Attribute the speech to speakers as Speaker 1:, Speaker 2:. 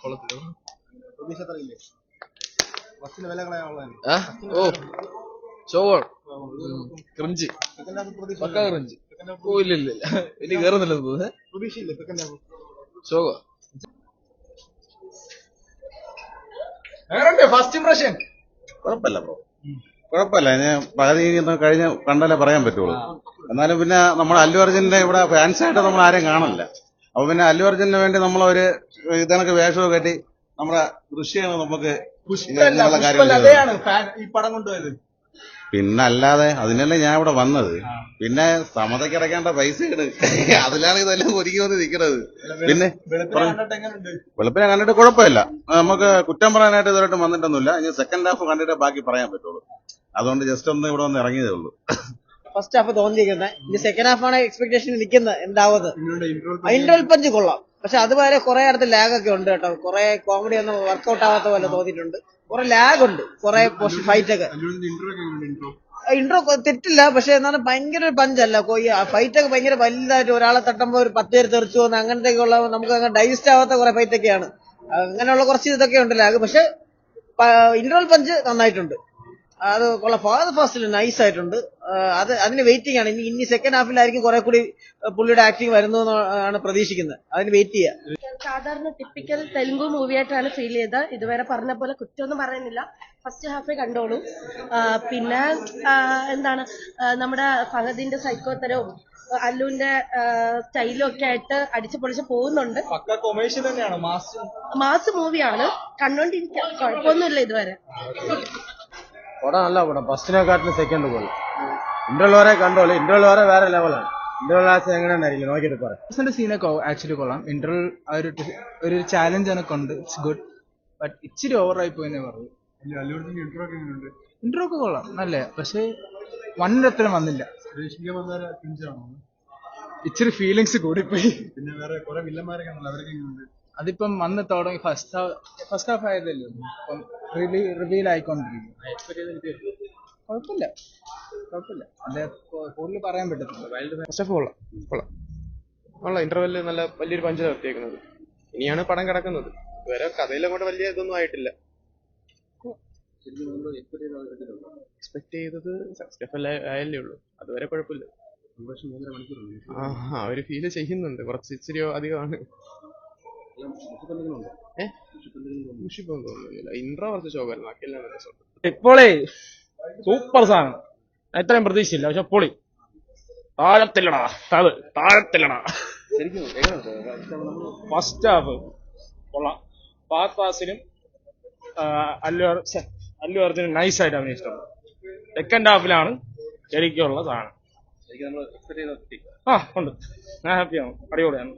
Speaker 1: കൊള്ളത്തില്ല.
Speaker 2: പ്രതീക്ഷ എത്രയില്ലേ? ഫസ്റ്റിന് വില കളയാനുള്ളതാണ്.
Speaker 1: ഓ ഷോകൾ ക്രഞ്ച് പക്കാ ക്രഞ്ച്. ഓ ഇല്ല ഇല്ല ഇല്ല വലിയ കേറുന്നില്ല തോന്നുന്നു.
Speaker 2: പ്രതീക്ഷയില്ലേ സെക്കൻഡ് ഹാഫ്?
Speaker 1: ഷോക എങ്ങനെയുണ്ട് ഫസ്റ്റ് ഇംപ്രഷൻ?
Speaker 3: കുഴപ്പമില്ല ബ്രോ, കുഴപ്പമില്ല. ഞാൻ പകുതി കഴിഞ്ഞ് കണ്ടാലേ പറയാൻ പറ്റുള്ളൂ. എന്നാലും പിന്നെ നമ്മൾ അല്ലു അർജുന്റെ ഇവിടെ ഫാൻസായിട്ട് നമ്മൾ ആരെയും കാണില്ല. അപ്പൊ പിന്നെ അല്ലു അർജുനു വേണ്ടി നമ്മളൊരു ഇതണക്ക് വേഷമൊക്കെ കെട്ടി നമ്മുടെ ദൃശ്യമാണ് നമുക്ക് ഇങ്ങനെയുള്ള കാര്യം.
Speaker 2: ഈ പടം കൊണ്ടുപോയത്
Speaker 3: പിന്നെ അല്ലാതെ അതിനല്ലേ ഞാൻ ഇവിടെ വന്നത്. പിന്നെ സമതയ്ക്ക് അടയ്ക്കേണ്ട പൈസ അതിലാണ് ഇതെല്ലാം ഒരുക്കി വന്ന് നിൽക്കുന്നത്. പിന്നെ വെളുപ്പിനെ കണ്ടിട്ട് കുഴപ്പമില്ല. നമുക്ക് കുറ്റം പറയാനായിട്ട് ഇതുവരെയായിട്ടും വന്നിട്ടൊന്നുമില്ല. ഇനി സെക്കൻഡ് ഹാഫ് കണ്ടിട്ട് ബാക്കി പറയാൻ പറ്റുള്ളൂ. അതുകൊണ്ട് ജസ്റ്റ് ഒന്ന് ഇവിടെ വന്ന് ഇറങ്ങിയതേ ഉള്ളൂ.
Speaker 4: ഫസ്റ്റ് ഹാഫ് തോന്നിയിരിക്കുന്നത്. ഇനി സെക്കൻഡ് ഹാഫാണ് എക്സ്പെക്ടേഷൻ നിൽക്കുന്നത്. എന്താവുന്നത് ഇന്റർവൽ പഞ്ച് കൊള്ളാം, പക്ഷെ അതുവരെ കുറെ അടുത്ത് ലാഗ് ഒക്കെ ഉണ്ട് കേട്ടോ. കുറെ കോമഡി ഒന്നും വർക്ക്ഔട്ട് ആവാത്ത പോലെ തോന്നിയിട്ടുണ്ട്. കുറെ ലാഗ് ഉണ്ട്, കുറെ ഫൈറ്റ് ഒക്കെ. ഇൻട്രോ തെറ്റില്ല, പക്ഷെ എന്നാലും ഭയങ്കര ഒരു പഞ്ചല്ല. ഫൈറ്റ് ഒക്കെ ഭയങ്കര വലുതായിട്ട് ഒരാളെ തട്ടുമ്പോൾ ഒരു 10 പേര് തെറിച്ചു പോകുന്ന അങ്ങനത്തെ ഉള്ള നമുക്ക് അങ്ങനെ ഡൈജസ്റ്റ് ആവാത്ത കുറെ ഫൈറ്റ് ഒക്കെയാണ്. അങ്ങനെയുള്ള കുറച്ച് ഇതൊക്കെ ഉണ്ട് ലാഗ്. പക്ഷെ ഇന്റർവൽ പഞ്ച് നന്നായിട്ടുണ്ട്. അത് കൊള്ളാം. ഫാസ്റ്റ് നൈസ് ആയിട്ടുണ്ട്. അതിന് വെയിറ്റിംഗ് ആണ്. ഇനി സെക്കൻഡ് ഹാഫിലായിരിക്കും കുറെ കൂടി പുള്ളിയുടെ ആക്ടിങ് വരുന്നു എന്നാണ് പ്രതീക്ഷിക്കുന്നത്. അതിന് വെയിറ്റ് ചെയ്യാം.
Speaker 5: സാധാരണ ടിപ്പിക്കൽ തെലുങ്ക് മൂവിയായിട്ടാണ് ഫീൽ ചെയ്തത്. ഇതുവരെ പറഞ്ഞ പോലെ കുറ്റമൊന്നും പറയുന്നില്ല. ഫസ്റ്റ് ഹാഫേ കണ്ടോളൂ. പിന്നെ എന്താണ് നമ്മുടെ ഫഹദിന്റെ സൈക്കോത്തരവും അല്ലുവിന്റെ സ്റ്റൈലും ഒക്കെ ആയിട്ട് അടിച്ചു പൊളിച്ച് പോകുന്നുണ്ട്. മാസ് മൂവിയാണ്, കണ്ടോണ്ടിരിക്കാം. കുഴപ്പമൊന്നുമില്ല ഇതുവരെ.
Speaker 6: പടം നല്ല പടം. ഫസ്റ്റിനെക്കാട്ടിലും സെക്കൻഡ് പോലെ. ഇന്റർവൽ വരെ കണ്ടോളൂ. ഇന്റർവൽ വരെ വേറെ ലെവലാണ്. ഇന്റർവൽ ആസ് എങ്ങനെയാണെന്നറിയില്ല, നോക്കിയിട്ട് പറയാം.
Speaker 7: സീനൊക്കെ ആക്ച്വലി കൊള്ളാം. ഇന്റർവൽ ഒരു ചാലഞ്ച് എനക്ക് ഉണ്ട്. ഇറ്റ്സ് ഗുഡ്, ബട്ട് ഇച്ചിരി ഓവറായി പോയെന്നേ പറയൂ. ഇന്റർവ്യൂ ഒക്കെ കൊള്ളാം, നല്ല. പക്ഷെ വണ്ണിന്റെ അത്ര വന്നില്ല. ഇച്ചിരി ഫീലിങ്സ് കൂടിപ്പോയി.
Speaker 2: പിന്നെ വേറെ കുറെ വില്ലന്മാരൊക്കെ അവരൊക്കെ
Speaker 7: അതിപ്പം വന്ന് തുടങ്ങി ഫസ്റ്റ് ഹാഫ് ആയതല്ലോ. ഇപ്പം റിവീൽ ആയിക്കൊണ്ടിരിക്കും. കുഴപ്പമില്ല അല്ലെ, കൂടുതൽ പറയാൻ പറ്റത്തില്ല.
Speaker 1: ഫസ്റ്റ് ഹാഫ് കൊള്ളാം. ഇന്റർവെല്ലിൽ നല്ല വലിയൊരു പഞ്ച് നിർത്തിയേക്കുന്നത്. ഇനിയാണ് പടം കിടക്കുന്നത്. ഇതുവരെ കഥയിലങ്ങോട്ട് വലിയ ഇതൊന്നും ആയിട്ടില്ല. എക്സ്പെക്ട് ചെയ്തത് ആയല്ലേ ഉള്ളൂ. അതുവരെ കുഴപ്പമില്ല. അവര് ഫീല് ചെയ്യുന്നുണ്ട്. കുറച്ച് ഇച്ചിരി അധികമാണ്. മുഷിപ്പൊന്നും തോന്നുന്നില്ല. ഇൻട്രോ കുറച്ച് ഷോക്കായിരുന്നു. ബാക്കിയെല്ലാം രസമുണ്ട്.
Speaker 6: ഇപ്പോളേ സൂപ്പർ സാധനം. ഇത്രയും പ്രതീക്ഷയില്ല, പക്ഷെ പൊളി. താഴത്തില്ലടാ. ഫസ്റ്റ് ഹാഫ് കൊള്ളാം. ഫാസിനും അല്ലു അർജുനും നൈസായിട്ട് അഭിനയിച്ചിട്ടുണ്ട്. സെക്കൻഡ് ഹാഫിലാണ് ശരിക്കുള്ള സാധനം. ഉണ്ട്. ഞാൻ ഹാപ്പിയാണ്. അടിപൊളിയാണ്.